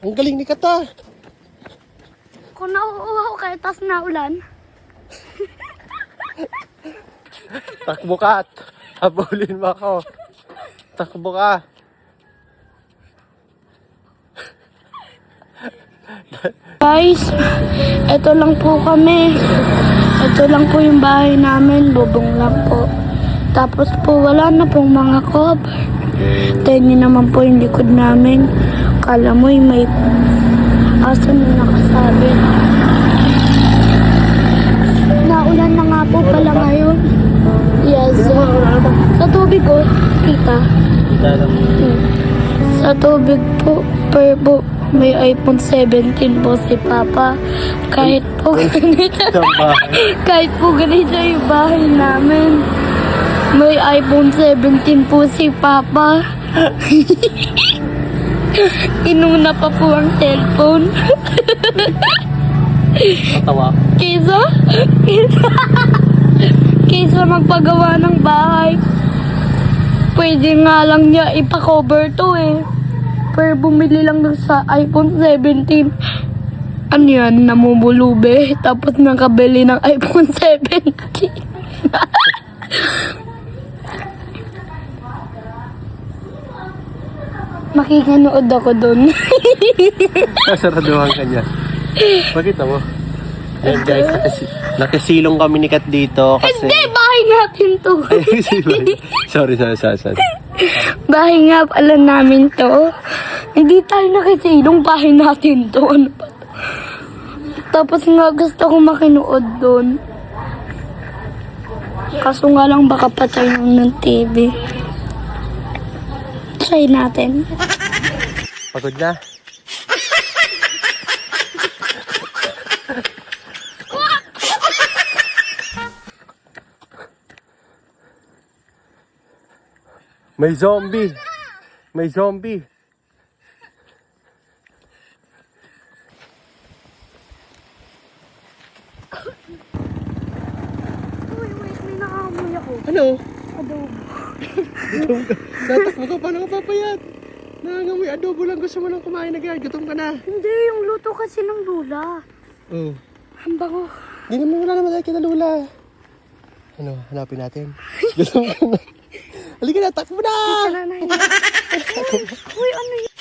Ang galing ni Kata. Kung nauuhaw kayo, tas naulan. Takbo ka at habulin mo ako. Takbo ka. Guys, ito lang po kami. Ito lang po yung bahay namin. Bubong lang po. Tapos po wala na pong mga cover. Tingnan naman po yung likod namin. Kala mo may aso na nakasabit. Naulan na nga po pala ngayon. Yes. Sa tubig oh, kita. Sa tubig po, perbo. May iPhone 17 po si Papa. Kahit po ganito, kahit po ganito yung bahay namin. May iPhone 17 po si Papa. Inuna pa po ang cellphone. Matawa. Kaysa magpagawa ng bahay. Pwede nga lang niya ipa-cover to eh. Pero bumili lang doon sa iPhone 17. Ano yan? Namumulube. Tapos nakabili ng iPhone 17. Makikanood ako doon. Nasaraduhan ka niya. Makita mo. Yan guys, nakasilong kami ni Kat dito kasi... Hindi! Bahay natin to. sorry. Bahay nga pala namin to. Hindi tayo nakisilong. Bahay natin to. Ano ba to? Tapos nga gusto ko makinood doon. Kaso nga lang baka patay ng TV. Try natin. Pagod na? May zombie. May zombie. Uy, wait, may nakaamoy ako. Ano? Adobo. Tatakbo ka, paano ka papayat? Nangangamoy adobo lang, gusto mo lang kumain agad. Gutom ka na. Hindi, yung luto kasi ng lula. Oh. Ang bango. Hindi naman wala naman tayo kita lula. Ano, hanapin natin. Gutom ka na. Halika na, takbo na! Uy, ano yun?